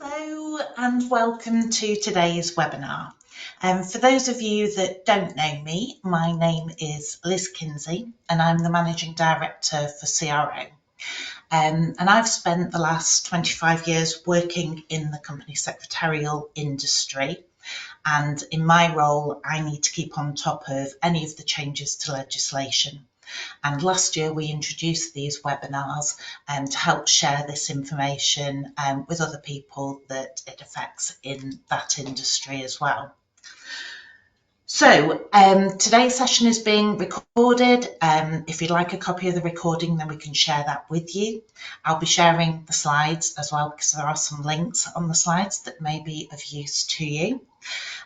Hello and welcome to today's webinar. For those of you that don't know me, my name is Liz Kinsey and I'm the Managing Director for CRO. And I've spent the last 25 years working in the company secretarial industry, and in my role I need to keep on top of any of the changes to legislation. And last year we introduced these webinars to help share this information with other people that it affects in that industry as well. So today's session is being recorded. If you'd like a copy of the recording, then we can share that with you. I'll be sharing the slides as well because there are some links on the slides that may be of use to you.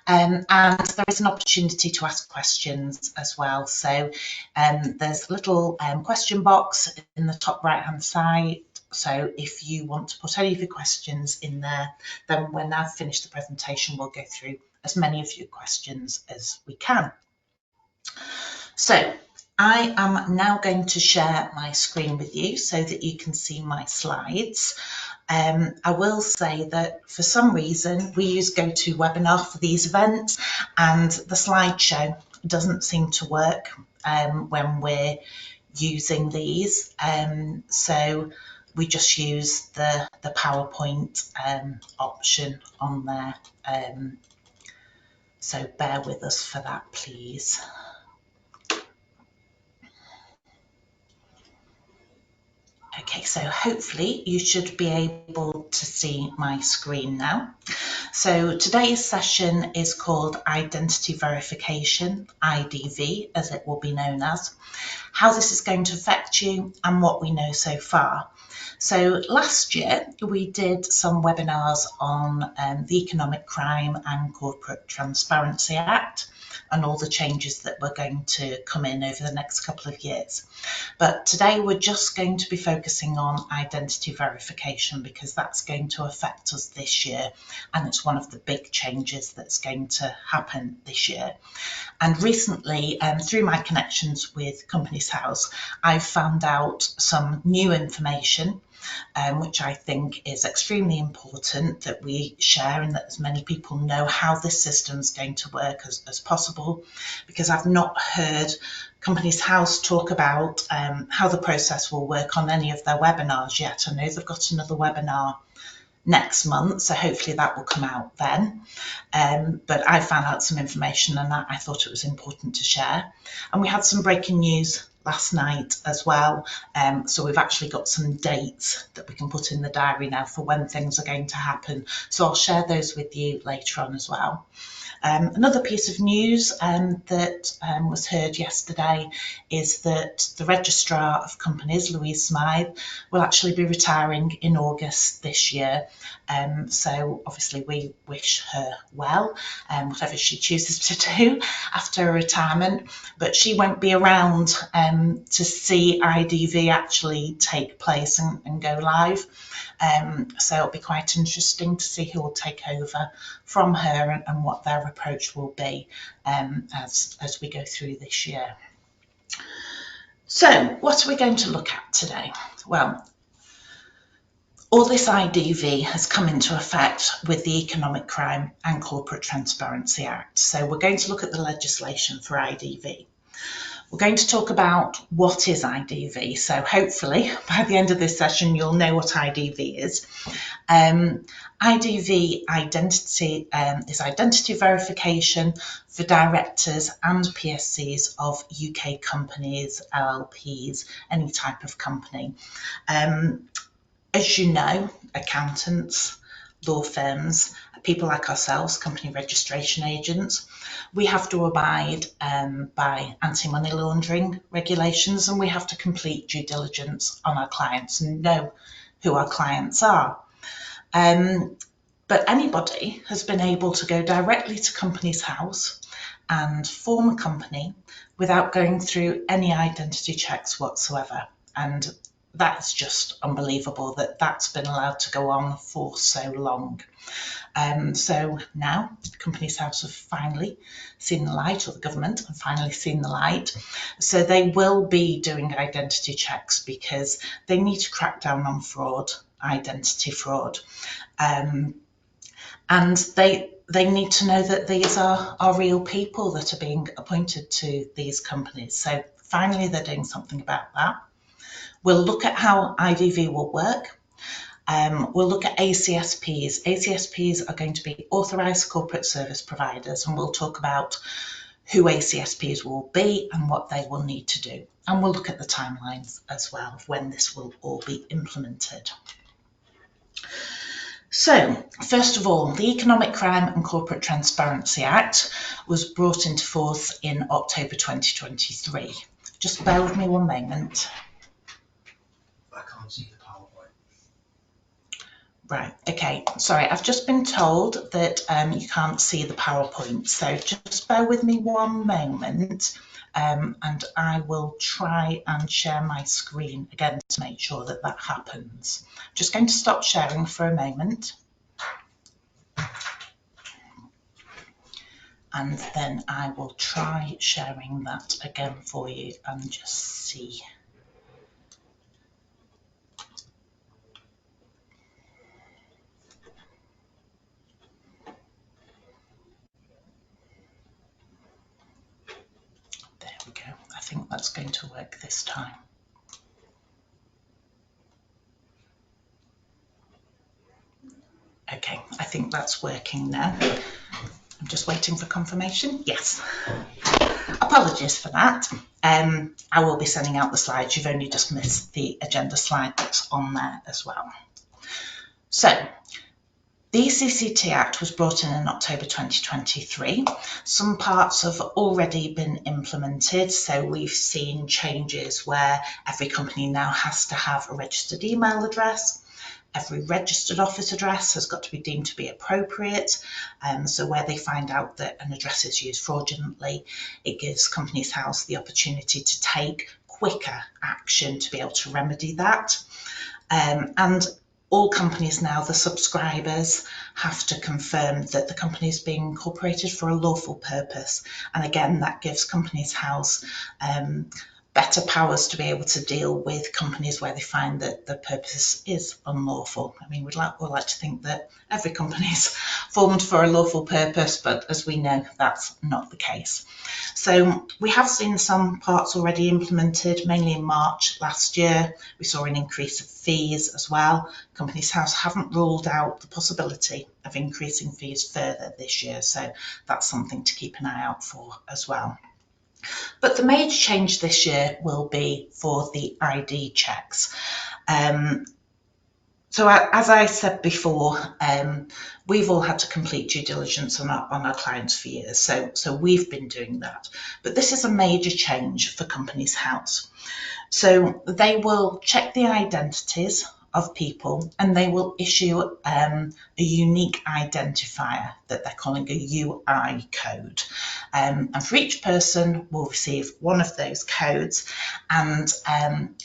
And there is an opportunity to ask questions as well. So there's a little question box in the top right hand side. So if you want to put any of your questions in there, then when I've finished the presentation, we'll go through as many of your questions as we can. So I am now going to share my screen with you so that you can see my slides. I will say that for some reason we use GoToWebinar for these events and the slideshow doesn't seem to work when we're using these. So we just use the PowerPoint option on there. So bear with us for that, please. Okay, so hopefully you should be able to see my screen now. So today's session is called Identity Verification, IDV, as it will be known as, how this is going to affect you and what we know so far. So last year we did some webinars on the Economic Crime and Corporate Transparency Act and all the changes that were going to come in over the next couple of years. But today we're just going to be focusing on identity verification because that's going to affect us this year, and it's one of the big changes that's going to happen this year. And recently, through my connections with Companies House, I've found out some new information which I think is extremely important that we share and that as many people know how this system is going to work as possible, because I've not heard Companies House talk about how the process will work on any of their webinars yet. I know they've got another webinar next month, so hopefully that will come out then. But I found out some information and that I thought it was important to share. And we had some breaking news last night as well, so we've actually got some dates that we can put in the diary now for when things are going to happen, so I'll share those with you later on as well. Another piece of news that was heard yesterday is that the Registrar of Companies, Louise Smythe, will actually be retiring in August this year. So obviously we wish her well, whatever she chooses to do after retirement, but she won't be around to see IDV actually take place and go live. So it'll be quite interesting to see who will take over from her and what their approach will be as we go through this year. So what are we going to look at today? Well, all this IDV has come into effect with the Economic Crime and Corporate Transparency Act. So we're going to look at the legislation for IDV. We're going to talk about what is IDV. So hopefully by the end of this session, you'll know what IDV is. IDV identity is identity verification for directors and PSCs of UK companies, LLPs, any type of company. As you know, accountants, law firms, people like ourselves, company registration agents, we have to abide by anti-money laundering regulations, and we have to complete due diligence on our clients and know who our clients are. But anybody has been able to go directly to Companies House and form a company without going through any identity checks whatsoever. And that's just unbelievable that that's been allowed to go on for so long. So now Companies House have finally seen the light, or the government have finally seen the light. So they will be doing identity checks because they need to crack down on fraud, identity fraud. And they need to know that these are real people that are being appointed to these companies. So finally, they're doing something about that. We'll look at how IDV will work. We'll look at ACSPs. ACSPs are going to be authorised corporate service providers, and we'll talk about who ACSPs will be and what they will need to do. And we'll look at the timelines as well of when this will all be implemented. So, first of all, the Economic Crime and Corporate Transparency Act was brought into force in October 2023. Just bear with me one moment. I can't see the PowerPoint. Right, okay, sorry, I've just been told that you can't see the PowerPoint, so just bear with me one moment and I will try and share my screen again to make sure that that happens. Just going to stop sharing for a moment. And then I will try sharing that again for you and just see. There we go. I think that's going to work this time. Okay, I think that's working now. I'm just waiting for confirmation. Yes. Apologies for that. I will be sending out the slides. You've only just missed the agenda slide that's on there as well. So, the ECCT Act was brought in October 2023. Some parts have already been implemented, so we've seen changes where every company now has to have a registered email address. Every registered office address has got to be deemed to be appropriate. So where they find out that an address is used fraudulently, it gives Companies House the opportunity to take quicker action to be able to remedy that. And all companies now, the subscribers, have to confirm that the company is being incorporated for a lawful purpose. And again, that gives Companies House better powers to be able to deal with companies where they find that the purpose is unlawful. I mean, we'd like to think that every company is formed for a lawful purpose, but as we know, that's not the case. So we have seen some parts already implemented, mainly in March last year. We saw an increase of fees as well. Companies House haven't ruled out the possibility of increasing fees further this year, so that's something to keep an eye out for as well. But the major change this year will be for the ID checks. So as I said before, we've all had to complete due diligence on our clients for years. So we've been doing that. But this is a major change for Companies House. So they will check the identities of people and they will issue a unique identifier that they're calling a UI code. And for each person will receive one of those codes. And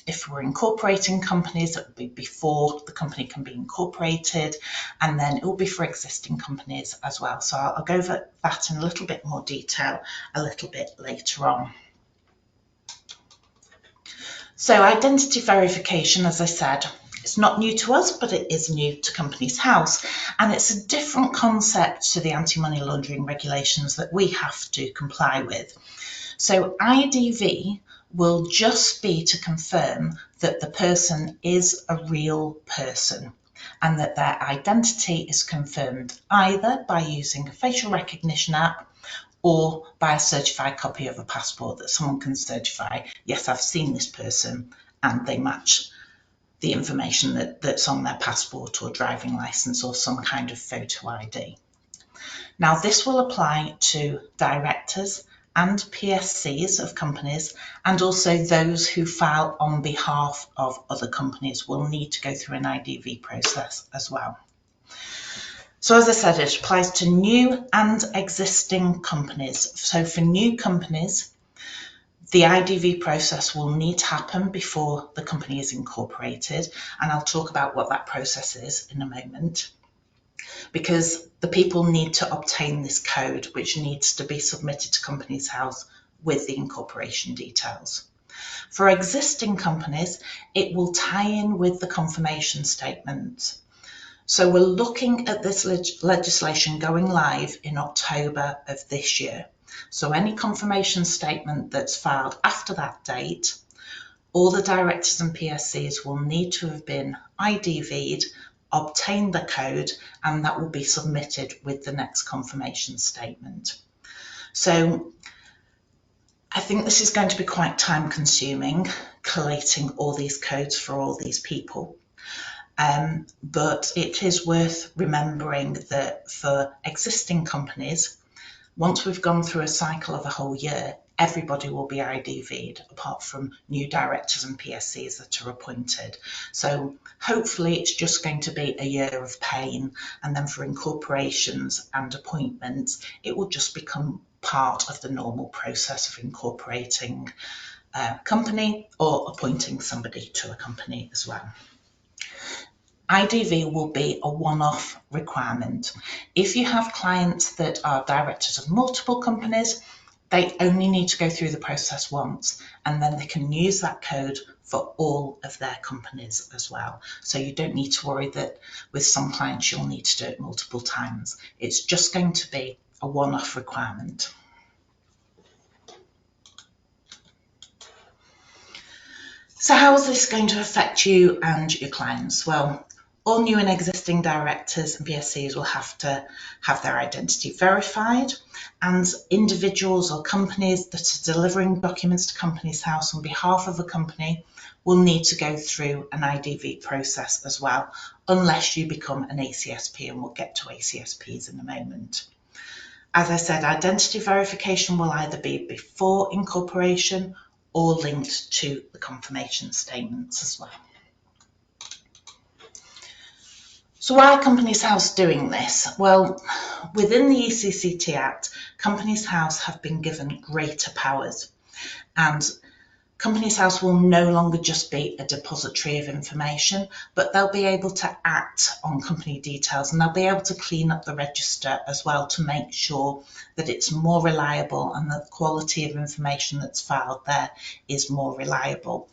if we're incorporating companies, it will be before the company can be incorporated, and then it will be for existing companies as well. So I'll go over that in a little bit more detail a little bit later on. So identity verification, as I said, it's not new to us, but it is new to Companies House. And it's a different concept to the anti-money laundering regulations that we have to comply with. So IDV will just be to confirm that the person is a real person and that their identity is confirmed either by using a facial recognition app or by a certified copy of a passport that someone can certify, yes, I've seen this person, and they match the information that's on their passport or driving license or some kind of photo ID. Now, this will apply to directors and PSCs of companies, and also those who file on behalf of other companies will need to go through an IDV process as well. So as I said, it applies to new and existing companies. So for new companies, the IDV process will need to happen before the company is incorporated, and I'll talk about what that process is in a moment, because the people need to obtain this code, which needs to be submitted to Companies House with the incorporation details. For existing companies, it will tie in with the confirmation statement. So we're looking at this legislation going live in October of this year. So any confirmation statement that's filed after that date, all the directors and PSCs will need to have been IDV'd, obtained the code, and that will be submitted with the next confirmation statement. So I think this is going to be quite time consuming, collating all these codes for all these people. But it is worth remembering that for existing companies, once we've gone through a cycle of a whole year, everybody will be IDV'd apart from new directors and PSCs that are appointed. So hopefully it's just going to be a year of pain, and then for incorporations and appointments, it will just become part of the normal process of incorporating a company or appointing somebody to a company as well. IDV will be a one-off requirement. If you have clients that are directors of multiple companies, they only need to go through the process once, and then they can use that code for all of their companies as well. So you don't need to worry that with some clients you'll need to do it multiple times. It's just going to be a one-off requirement. So how is this going to affect you and your clients? Well, all new and existing directors and PSCs will have to have their identity verified, and individuals or companies that are delivering documents to Companies House on behalf of a company will need to go through an IDV process as well, unless you become an ACSP, and we'll get to ACSPs in a moment. As I said, identity verification will either be before incorporation or linked to the confirmation statements as well. So why are Companies House doing this? Well, within the ECCT Act, Companies House have been given greater powers, and Companies House will no longer just be a depository of information, but they'll be able to act on company details, and they'll be able to clean up the register as well to make sure that it's more reliable and the quality of information that's filed there is more reliable.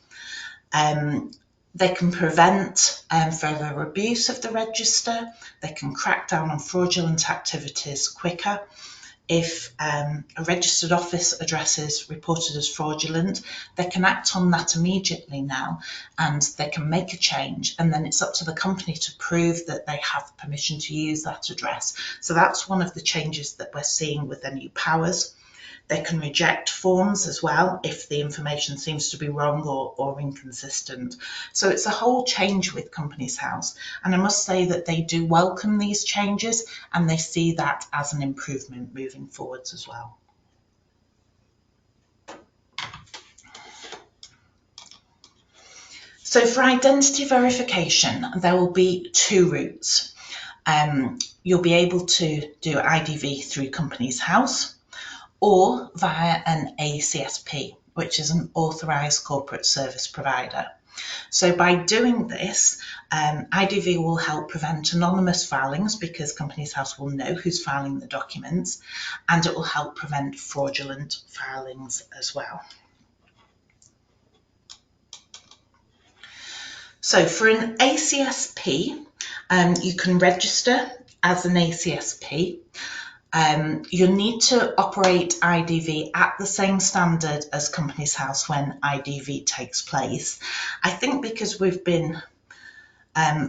They can prevent further abuse of the register. They can crack down on fraudulent activities quicker. If a registered office address is reported as fraudulent, they can act on that immediately now, and they can make a change, and then it's up to the company to prove that they have permission to use that address. So that's one of the changes that we're seeing with the new powers. They can reject forms as well if the information seems to be wrong or inconsistent. So it's a whole change with Companies House, and I must say that they do welcome these changes, and they see that as an improvement moving forwards as well. So for identity verification, there will be two routes. You'll be able to do IDV through Companies House, or via an ACSP, which is an authorised corporate service provider. So by doing this, IDV will help prevent anonymous filings, because Companies House will know who's filing the documents, and it will help prevent fraudulent filings as well. So for an ACSP, you can register as an ACSP. You'll need to operate IDV at the same standard as Companies House when IDV takes place. I think because we've been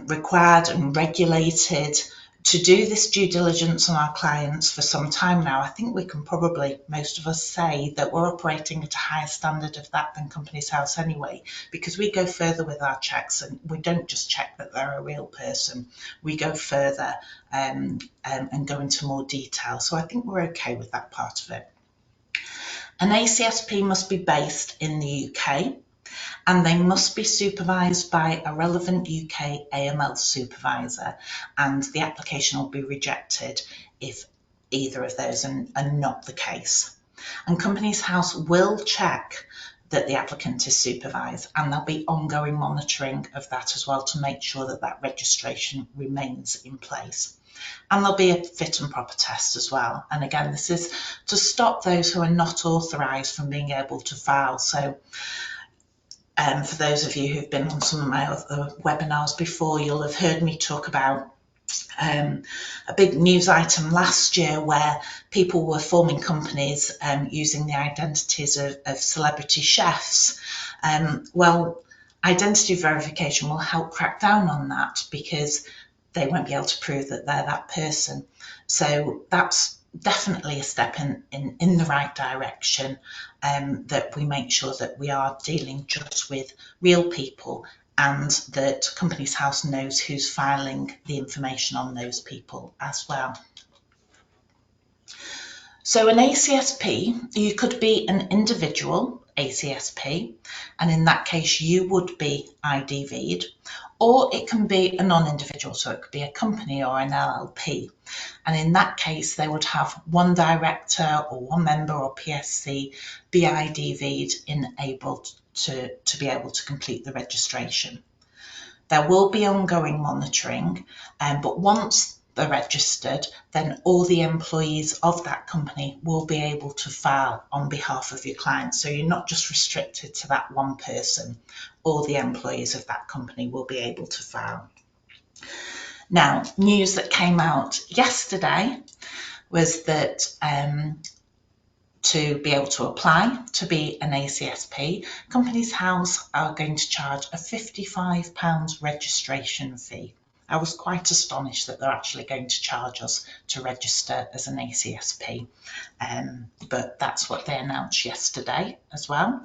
required and regulated to do this due diligence on our clients for some time now, I think we can probably, most of us, say that we're operating at a higher standard of that than Companies House anyway, because we go further with our checks, and we don't just check that they're a real person, we go further and go into more detail. So I think we're okay with that part of it. An ACSP must be based in the UK, and they must be supervised by a relevant UK AML supervisor, and the application will be rejected if either of those are not the case. And Companies House will check that the applicant is supervised, and there'll be ongoing monitoring of that as well to make sure that that registration remains in place. And there'll be a fit and proper test as well. And again, this is to stop those who are not authorised from being able to file. So for those of you who've been on some of my other webinars before, you'll have heard me talk about a big news item last year where people were forming companies using the identities of celebrity chefs. Well, identity verification will help crack down on that because they won't be able to prove that they're that person. So that's definitely a step in the right direction, that we make sure that we are dealing just with real people and that Companies House knows who's filing the information on those people as well. So an ACSP, you could be an individual ACSP, and in that case you would be IDV'd, or it can be a non-individual, so it could be a company or an LLP. And in that case, they would have one director or one member or PSC be IDV'd enabled to be able to complete the registration. There will be ongoing monitoring, but once they're registered, then all the employees of that company will be able to file on behalf of your clients. So you're not just restricted to that one person. All the employees of that company will be able to file. Now, news that came out yesterday was that to be able to apply to be an ACSP, Companies House are going to charge a £55 registration fee. I was quite astonished that they're actually going to charge us to register as an ACSP, but that's what they announced yesterday as well.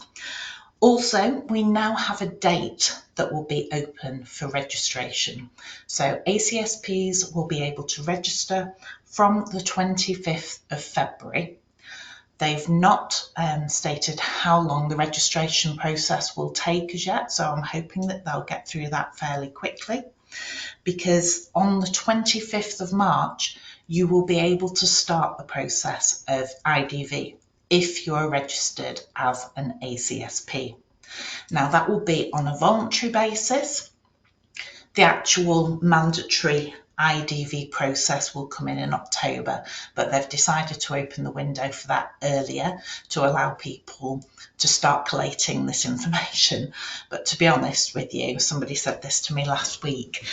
Also, we now have a date that will be open for registration. So ACSPs will be able to register from the 25th of February. They've not stated how long the registration process will take as yet, so I'm hoping that they'll get through that fairly quickly, because on the 25th of March, you will be able to start the process of IDV if you're registered as an ACSP. Now, that will be on a voluntary basis. The actual mandatory IDV process will come in October, but they've decided to open the window for that earlier to allow people to start collating this information. But to be honest with you, somebody said this to me last week,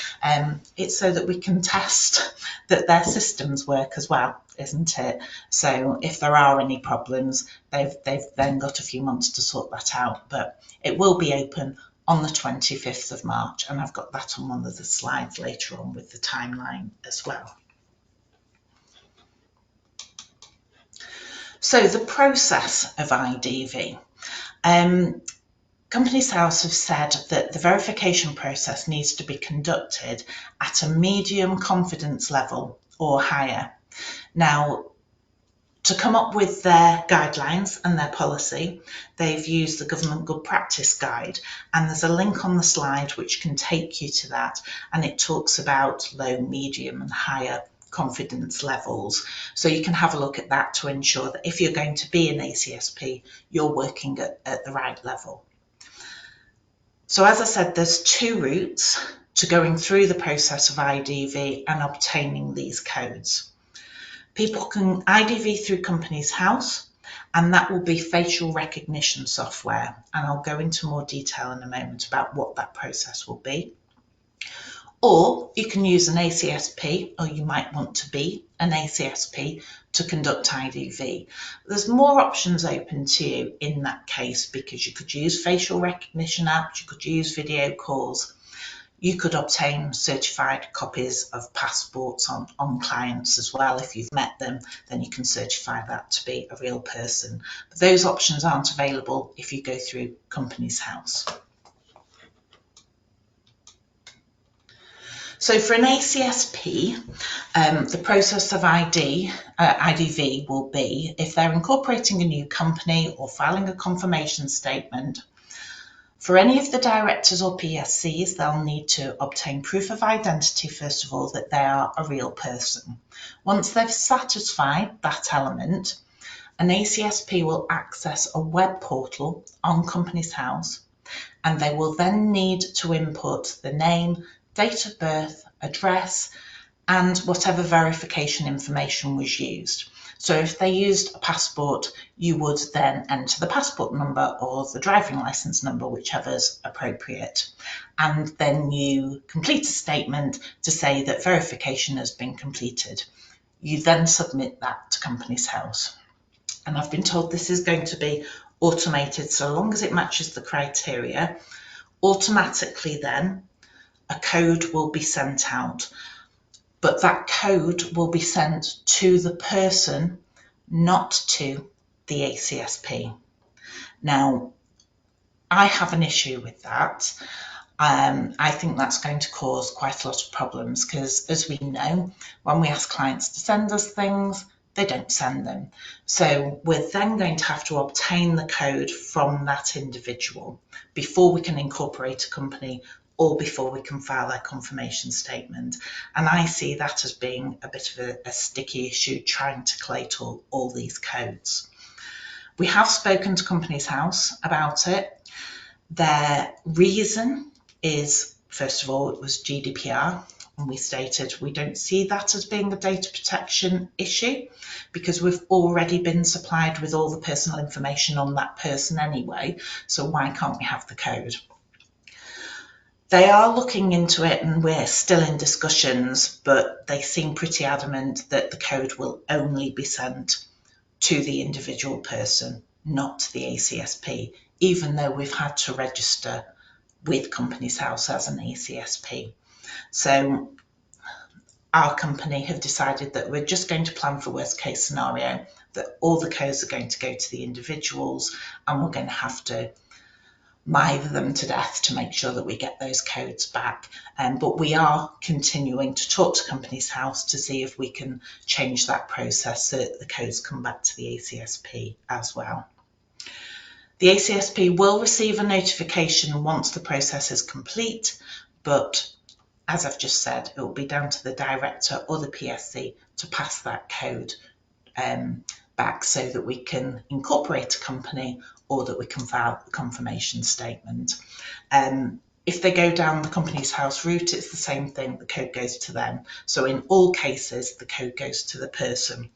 it's so that we can test that their systems work as well, isn't it? So if there are any problems, they've then got a few months to sort that out, but it will be open on the 25th of March, and I've got that on one of the slides later on with the timeline as well. So the process of IDV. Companies House have said that the verification process needs to be conducted at a medium confidence level or higher. Now, to come up with their guidelines and their policy, they've used the Government Good Practice Guide, and there's a link on the slide which can take you to that, and it talks about low, medium and higher confidence levels. So you can have a look at that to ensure that if you're going to be an ACSP, you're working at the right level. So as I said, there's two routes to going through the process of IDV and obtaining these codes. People can IDV through Companies House, and that will be facial recognition software. And I'll go into more detail in a moment about what that process will be. Or you can use an ACSP, or you might want to be an ACSP to conduct IDV. There's more options open to you in that case, because you could use facial recognition apps, you could use video calls. You could obtain certified copies of passports on clients as well. If you've met them, then you can certify that to be a real person. But those options aren't available if you go through Companies House. So for an ACSP, the process of IDV will be if they're incorporating a new company or filing a confirmation statement. For any of the directors or PSCs, they'll need to obtain proof of identity, first of all, that they are a real person. Once they've satisfied that element, an ACSP will access a web portal on Companies House, and they will then need to input the name, date of birth, address, and whatever verification information was used. So if they used a passport, you would then enter the passport number or the driving licence number, whichever's appropriate. And then you complete a statement to say that verification has been completed. You then submit that to Companies House. And I've been told this is going to be automated, so long as it matches the criteria. Automatically then, a code will be sent out, but that code will be sent to the person, not to the ACSP. Now, I have an issue with that. I think that's going to cause quite a lot of problems because, as we know, when we ask clients to send us things, they don't send them. So we're then going to have to obtain the code from that individual before we can incorporate a company or before we can file their confirmation statement. And I see that as being a bit of a sticky issue, trying to collate all these codes. We have spoken to Companies House about it. Their reason is, first of all, it was GDPR, and we stated we don't see that as being a data protection issue because we've already been supplied with all the personal information on that person anyway, so why can't we have the code? They are looking into it and we're still in discussions, but they seem pretty adamant that the code will only be sent to the individual person, not to the ACSP, even though we've had to register with Companies House as an ACSP. So our company have decided that we're just going to plan for worst case scenario, that all the codes are going to go to the individuals and we're going to have to mither them to death to make sure that we get those codes back. But we are continuing to talk to Companies House to see if we can change that process so that the codes come back to the ACSP as well. The ACSP will receive a notification once the process is complete, but as I've just said, it will be down to the director or the PSC to pass that code back so that we can incorporate a company or that we can file a confirmation statement. If they go down the Companies House route, it's the same thing, the code goes to them. So in all cases, the code goes to the person,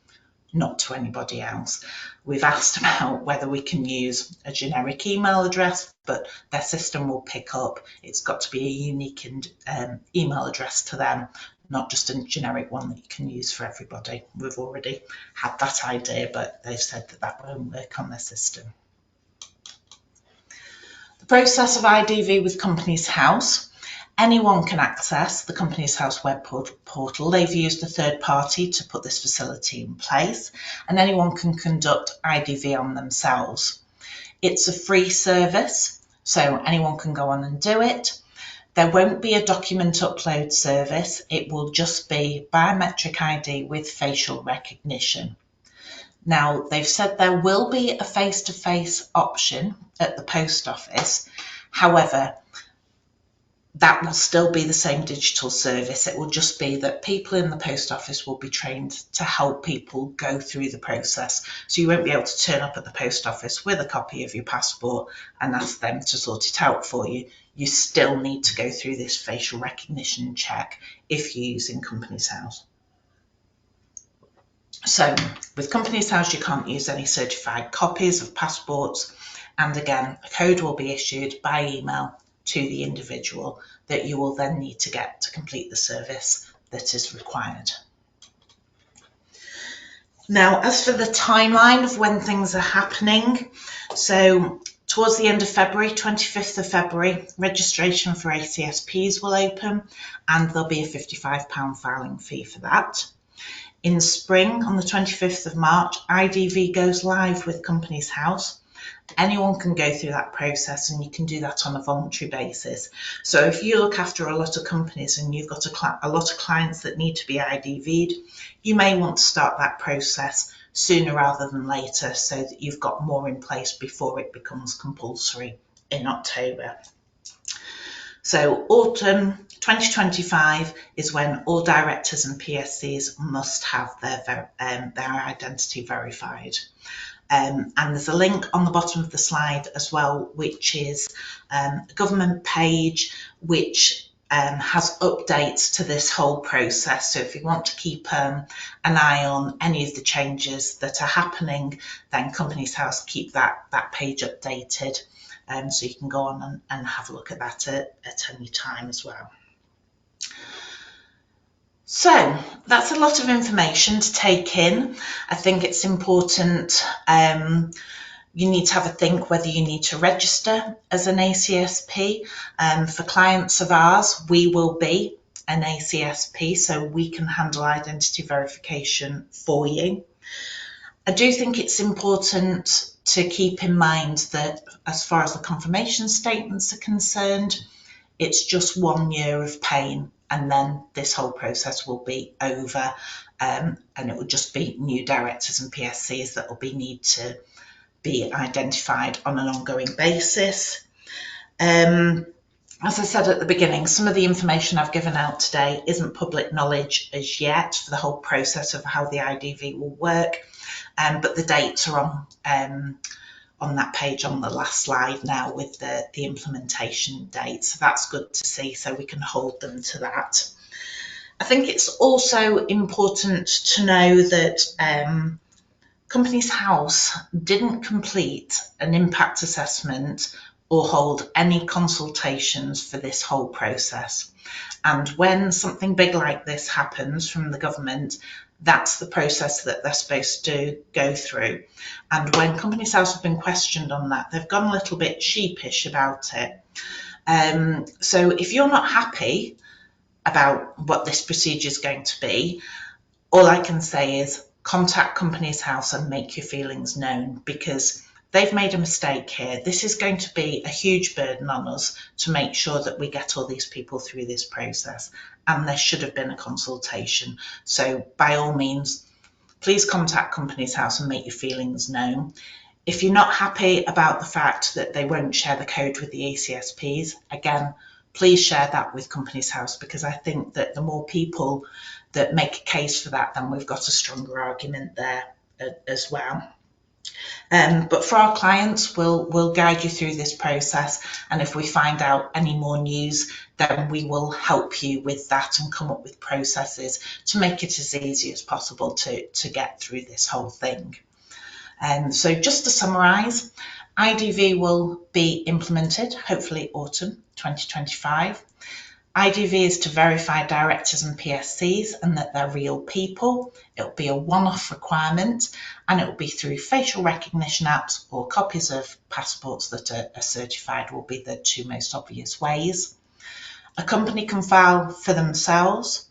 not to anybody else. We've asked about whether we can use a generic email address, but their system will pick up. It's got to be a unique email address to them, not just a generic one that you can use for everybody. We've already had that idea, but they've said that that won't work on their system. The process of IDV with Companies House. Anyone can access the Companies House web portal. They've used a third party to put this facility in place, and anyone can conduct IDV on themselves. It's a free service, so anyone can go on and do it. There won't be a document upload service. It will just be biometric ID with facial recognition. Now, they've said there will be a face-to-face option at the post office. However, that will still be the same digital service. It will just be that people in the post office will be trained to help people go through the process. So you won't be able to turn up at the post office with a copy of your passport and ask them to sort it out for you. You still need to go through this facial recognition check if you're using Companies House. So with Companies House, you can't use any certified copies of passports. And again, a code will be issued by email to the individual that you will then need to get to complete the service that is required. Now, as for the timeline of when things are happening, so towards the end of February, 25th of February, registration for ACSPs will open and there'll be a £55 filing fee for that. In spring, on the 25th of March, IDV goes live with Companies House. Anyone can go through that process and you can do that on a voluntary basis. So if you look after a lot of companies and you've got a lot of clients that need to be IDV'd, you may want to start that process sooner rather than later so that you've got more in place before it becomes compulsory in October. So autumn 2025 is when all directors and PSCs must have their identity verified. And there's a link on the bottom of the slide as well, which is a government page which has updates to this whole process. So if you want to keep an eye on any of the changes that are happening, then Companies House keep that page updated. So you can go on and have a look at that at any time as well. So that's a lot of information to take in. I think it's important. You need to have a think whether you need to register as an ACSP. For clients of ours, we will be an ACSP, so we can handle identity verification for you. I do think it's important to keep in mind that as far as the confirmation statements are concerned, it's just 1 year of pain, and then this whole process will be over, and it will just be new directors and PSCs that will need to be identified on an ongoing basis. As I said at the beginning, some of the information I've given out today isn't public knowledge as yet for the whole process of how the IDV will work, but the dates are on that page on the last slide now with the implementation date. So that's good to see, so we can hold them to that. I think it's also important to know that Companies House didn't complete an impact assessment or hold any consultations for this whole process. And when something big like this happens from the government, that's the process that they're supposed to go through. And when Companies House have been questioned on that, they've gone a little bit sheepish about it. So if you're not happy about what this procedure is going to be, all I can say is contact Companies House and make your feelings known, because they've made a mistake here. This is going to be a huge burden on us to make sure that we get all these people through this process, and there should have been a consultation. So by all means, please contact Companies House and make your feelings known. If you're not happy about the fact that they won't share the code with the ACSPs, again, please share that with Companies House, because I think that the more people that make a case for that, then we've got a stronger argument there as well. But for our clients, we'll guide you through this process, and if we find out any more news, then we will help you with that and come up with processes to make it as easy as possible to get through this whole thing. So just to summarise, IDV will be implemented, hopefully autumn 2025. IDV is to verify directors and PSCs and that they're real people. It will be a one-off requirement, and it will be through facial recognition apps or copies of passports that are certified will be the two most obvious ways. A company can file for themselves.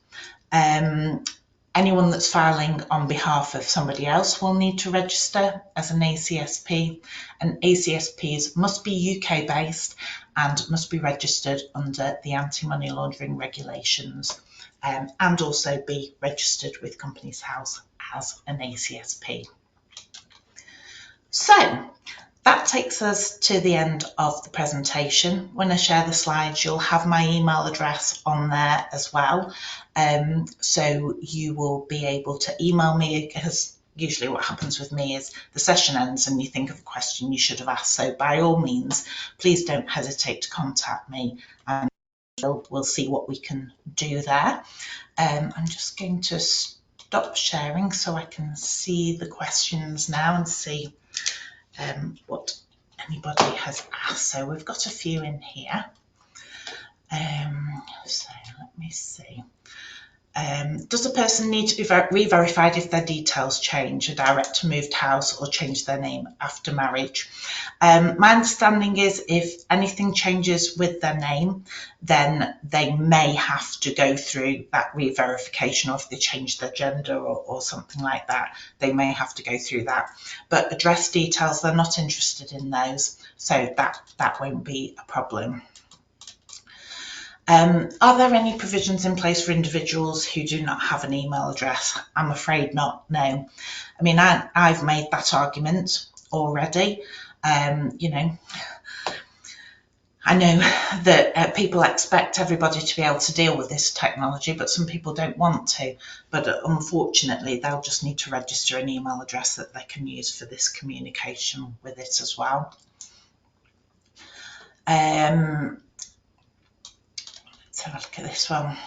Anyone that's filing on behalf of somebody else will need to register as an ACSP, and ACSPs must be UK based and must be registered under the anti-money laundering regulations, and also be registered with Companies House as an ACSP. So that takes us to the end of the presentation. When I share the slides, you'll have my email address on there as well. So you will be able to email me, because usually what happens with me is the session ends and you think of a question you should have asked. So by all means, please don't hesitate to contact me, and we'll see what we can do there. I'm just going to stop sharing so I can see the questions now and see what anybody has asked. So we've got a few in here. So let me see. Does a person need to be re-verified if their details change, a director moved house or changed their name after marriage? My understanding is if anything changes with their name, then they may have to go through that re-verification, or if they change their gender or something like that, they may have to go through that. But address details, they're not interested in those, so that won't be a problem. Are there any provisions in place for individuals who do not have an email address? I'm afraid not, no. I mean, I've made that argument already. You know, I know that people expect everybody to be able to deal with this technology, but some people don't want to. But unfortunately, they'll just need to register an email address that they can use for this communication with it as well. Let's Let's have a look at this one.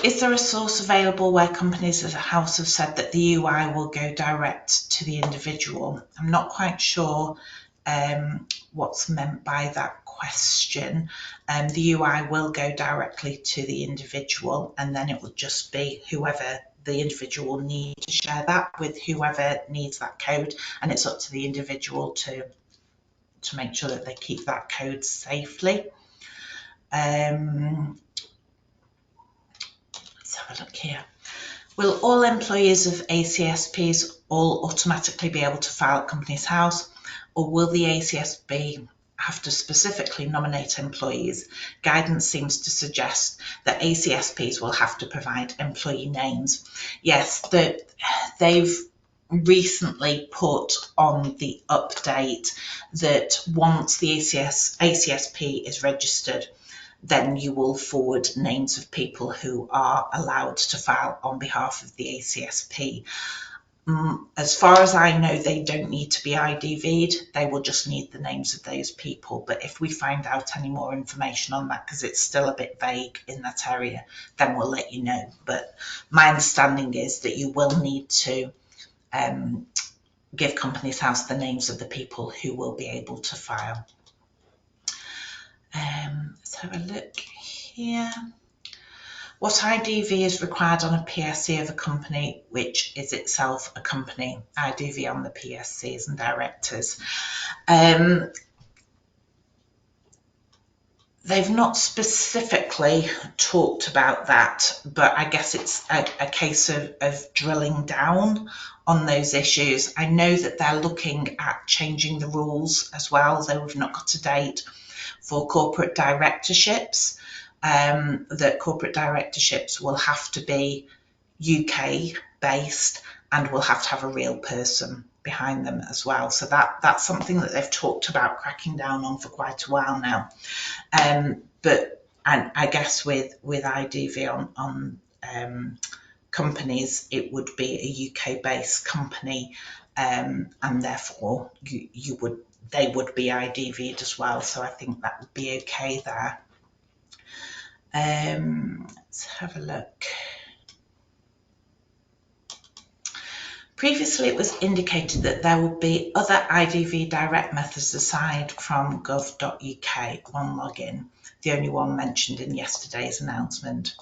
Is there a source available where companies as a house have said that the UI will go direct to the individual? I'm not quite sure what's meant by that question. The UI will go directly to the individual, and then it will just be whoever the individual will need to share that with whoever needs that code, and it's up to the individual to make sure that they keep that code safely. Let's have a look here. Will all employees of ACSPs all automatically be able to file at Companies House, or will the ACSP have to specifically nominate employees? Guidance seems to suggest that ACSPs will have to provide employee names. Yes, they've recently put on the update that once the ACSP is registered, then you will forward names of people who are allowed to file on behalf of the ACSP. As far as I know, they don't need to be IDV'd, they will just need the names of those people. But if we find out any more information on that, because it's still a bit vague in that area, then we'll let you know. But my understanding is that you will need to give Companies House the names of the people who will be able to file. Let's have a look here. What IDV is required on a PSC of a company which is itself a company? IDV on the PSCs and directors. They've not specifically talked about that, but I guess it's a case of drilling down on those issues. I know that they're looking at changing the rules as well, though we've not got a date for corporate directorships. That corporate directorships will have to be UK based and will have to have a real person behind them as well. So that's something that they've talked about cracking down on for quite a while now. But I guess with IDV on companies, it would be a UK based company, and therefore they would be IDV'd as well. So I think that would be okay there. Let's have a look. Previously, it was indicated that there would be other IDV direct methods aside from gov.uk one login, the only one mentioned in yesterday's announcement.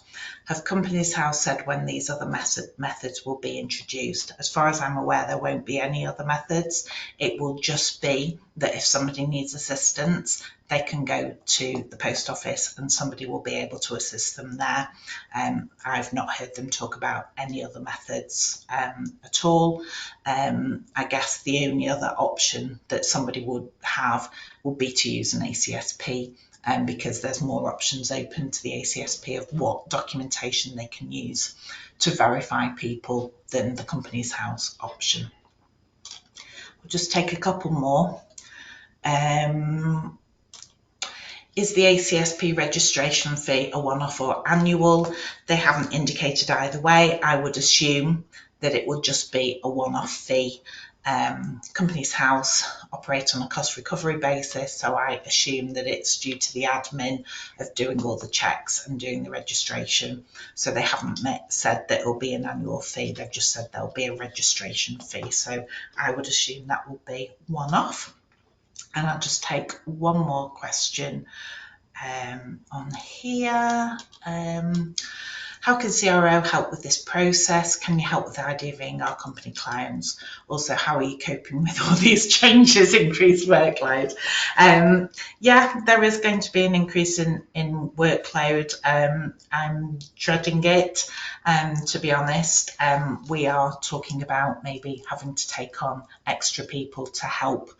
Have Companies House said when these other methods will be introduced? As far as I'm aware, there won't be any other methods. It will just be that if somebody needs assistance, they can go to the post office and somebody will be able to assist them there. I've not heard them talk about any other methods at all. I guess the only other option that somebody would have would be to use an ACSP, because there's more options open to the ACSP of what documentation they can use to verify people than the Companies House option. We'll just take a couple more. Is the ACSP registration fee a one-off or annual? They haven't indicated either way. I would assume that it would just be a one-off fee. Companies House operate on a cost recovery basis, so I assume that it's due to the admin of doing all the checks and doing the registration. So they haven't said that it will be an annual fee, they've just said there'll be a registration fee. So I would assume that will be one-off. And I'll just take one more question on here. How can CRO help with this process? Can you help with IDVing our company clients? Also, how are you coping with all these changes, increased workload? Yeah, there is going to be an increase in workload. I'm dreading it, to be honest. We are talking about maybe having to take on extra people to help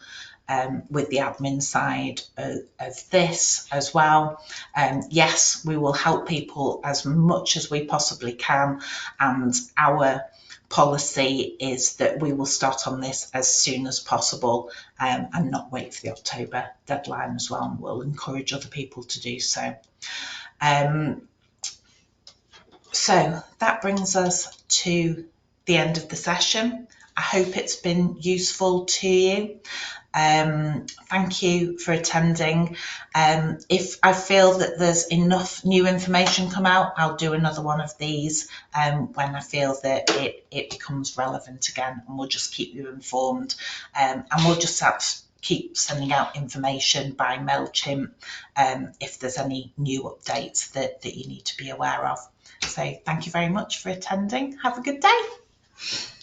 with the admin side of this as well. Yes, we will help people as much as we possibly can, and our policy is that we will start on this as soon as possible, and not wait for the October deadline as well, and we'll encourage other people to do so. So that brings us to the end of the session. I hope it's been useful to you. Thank you for attending. If I feel that there's enough new information come out, I'll do another one of these when I feel that it becomes relevant again, and we'll just keep you informed. And we'll just keep sending out information by MailChimp if there's any new updates that you need to be aware of. So thank you very much for attending. Have a good day.